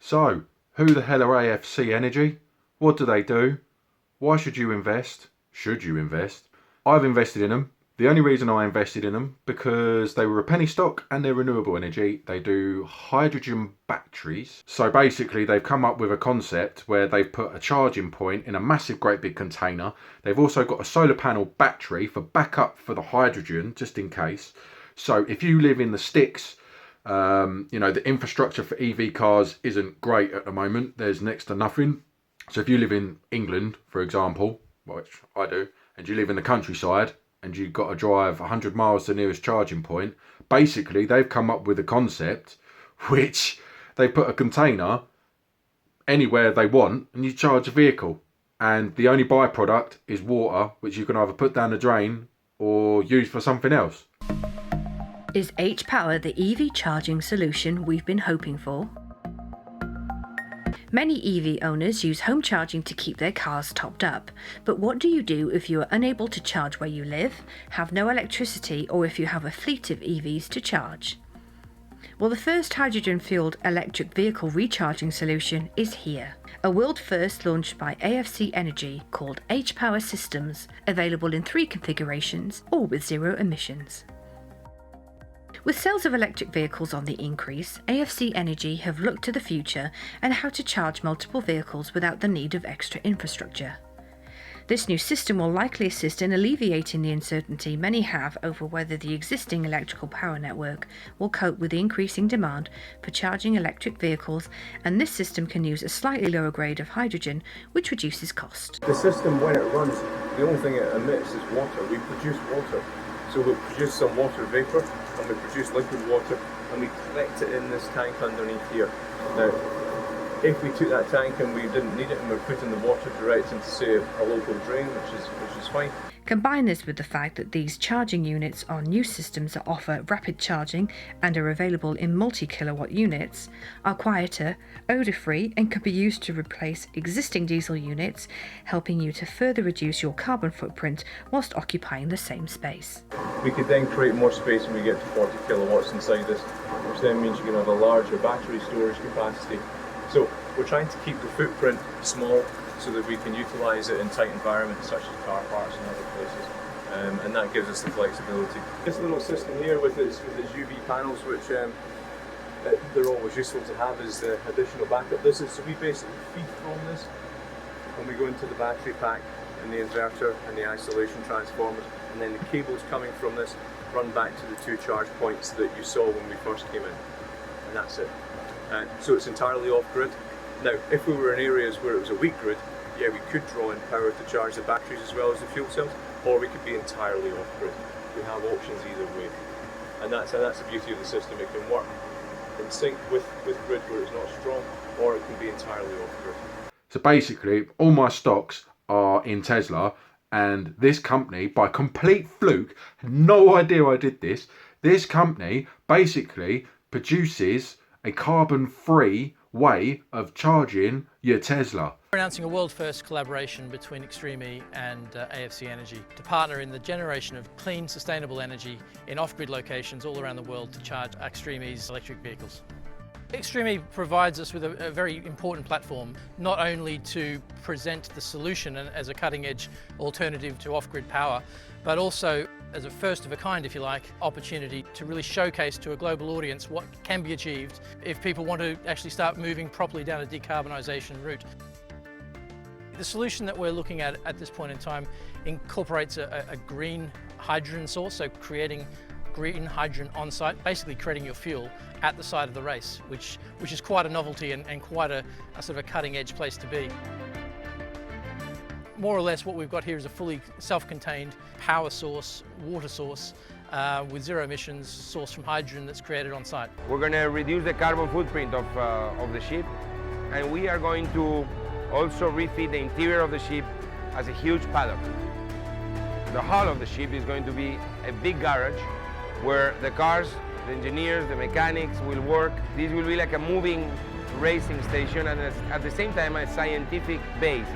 So, who the hell are AFC Energy? What do they do? Why should you invest? Should you invest? I've invested in them. The only reason I invested in them, because they were a penny stock and they're renewable energy. They do hydrogen batteries. So basically they've come up with a concept where they've put a charging point in a massive great big container. They've also got a solar panel battery for backup for the hydrogen, just in case. So if you live in the sticks, the infrastructure for EV cars isn't great at the moment. There's next to nothing. So if you live in England, for example, which I do, and you live in the countryside, and you've got to drive 100 miles to the nearest charging point, basically they've come up with a concept which they put a container anywhere they want and you charge a vehicle. And the only byproduct is water, which you can either put down the drain or use for something else. Is H-Power the EV charging solution we've been hoping for? Many EV owners use home charging to keep their cars topped up, but what do you do if you are unable to charge where you live, have no electricity, or if you have a fleet of EVs to charge? Well, the first hydrogen-fueled electric vehicle recharging solution is here. A world first launched by AFC Energy called H-Power Systems, available in 3 configurations, all with 0 emissions. With sales of electric vehicles on the increase, AFC Energy have looked to the future and how to charge multiple vehicles without the need of extra infrastructure. This new system will likely assist in alleviating the uncertainty many have over whether the existing electrical power network will cope with the increasing demand for charging electric vehicles, and this system can use a slightly lower grade of hydrogen, which reduces cost. The system, when it runs, the only thing it emits is water. We produce water. So we produce some water vapour and we produce liquid water and we collect it in this tank underneath here. Now, if we took that tank and we didn't need it and we're putting the water direct into, say, a local drain, which is fine. Combine this with the fact that these charging units are new systems that offer rapid charging and are available in multi-kilowatt units, are quieter, odour-free, and can be used to replace existing diesel units, helping you to further reduce your carbon footprint whilst occupying the same space. We could then create more space when we get to 40 kilowatts inside this, which then means you can have a larger battery storage capacity. So we're trying to keep the footprint small so that we can utilise it in tight environments such as car parks and other places, and that gives us the flexibility. This little system here with its UV panels, which they're always useful to have as additional backup. So we basically feed from this when we go into the battery pack and the inverter and the isolation transformers, and then the cables coming from this run back to the 2 charge points that you saw when we first came in, and that's it. So it's entirely off-grid. Now, if we were in areas where it was a weak grid, yeah, we could draw in power to charge the batteries as well as the fuel cells, or we could be entirely off-grid. We have options either way, and that's the beauty of the system. It can work in sync with grid where it's not strong, or it can be entirely off-grid. So basically, all my stocks are in Tesla, and this company, by complete fluke, had no idea I did this, this company basically produces a carbon-free way of charging your Tesla. We're announcing a world-first collaboration between Extreme E and AFC Energy to partner in the generation of clean, sustainable energy in off-grid locations all around the world to charge Extreme E's electric vehicles. Extreme E provides us with a very important platform, not only to present the solution as a cutting-edge alternative to off-grid power, but also as a first of a kind, if you like, opportunity to really showcase to a global audience what can be achieved if people want to actually start moving properly down a decarbonisation route. The solution that we're looking at this point in time incorporates a green hydrogen source, so creating green hydrogen on site, basically creating your fuel at the side of the race, which is quite a novelty and quite a sort of a cutting edge place to be. More or less what we've got here is a fully self-contained power source, water source, with 0 emissions, sourced from hydrogen that's created on site. We're going to reduce the carbon footprint of the ship, and we are going to also refit the interior of the ship as a huge paddock. The hull of the ship is going to be a big garage where the cars, the engineers, the mechanics will work. This will be like a moving racing station and at the same time a scientific base.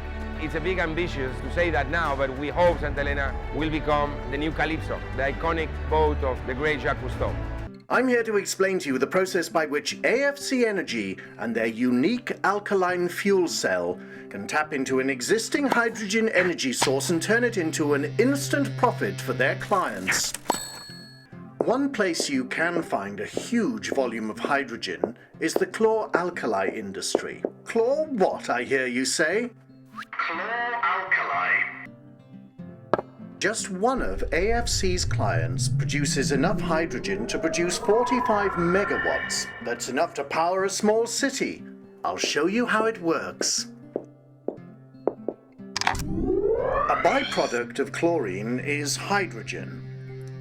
It's a big ambitious to say that now, but we hope Santa Elena will become the new Calypso, the iconic boat of the great Jacques Cousteau. I'm here to explain to you the process by which AFC Energy and their unique alkaline fuel cell can tap into an existing hydrogen energy source and turn it into an instant profit for their clients. One place you can find a huge volume of hydrogen is the chlor-alkali industry. Chlor what, I hear you say? Chlor-alkali. Just one of AFC's clients produces enough hydrogen to produce 45 megawatts. That's enough to power a small city. I'll show you how it works. A byproduct of chlorine is hydrogen.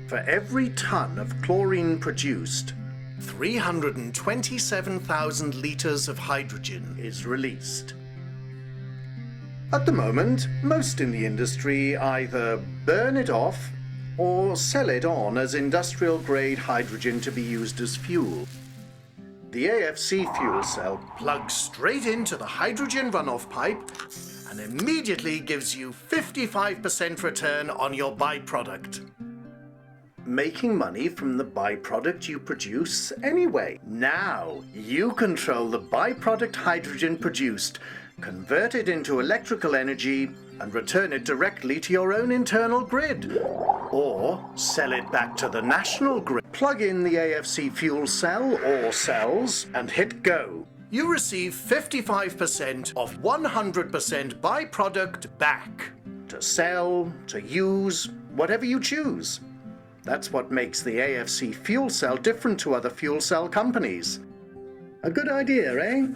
For every ton of chlorine produced, 327,000 litres of hydrogen is released. At the moment, most in the industry either burn it off or sell it on as industrial-grade hydrogen to be used as fuel. The AFC fuel cell plugs straight into the hydrogen runoff pipe and immediately gives you 55% return on your byproduct. Making money from the byproduct you produce anyway. Now you control the byproduct hydrogen produced, convert it into electrical energy and return it directly to your own internal grid. Or sell it back to the national grid. Plug in the AFC fuel cell or cells and hit go. You receive 55% of 100% byproduct back. To sell, to use, whatever you choose. That's what makes the AFC fuel cell different to other fuel cell companies. A good idea, eh?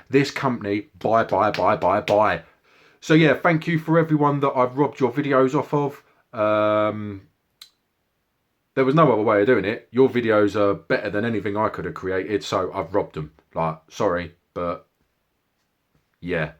This company, buy. So yeah, thank you for everyone that I've robbed your videos off of. There was no other way of doing it. Your videos are better than anything I could have created, so I've robbed them. Like, sorry, but yeah.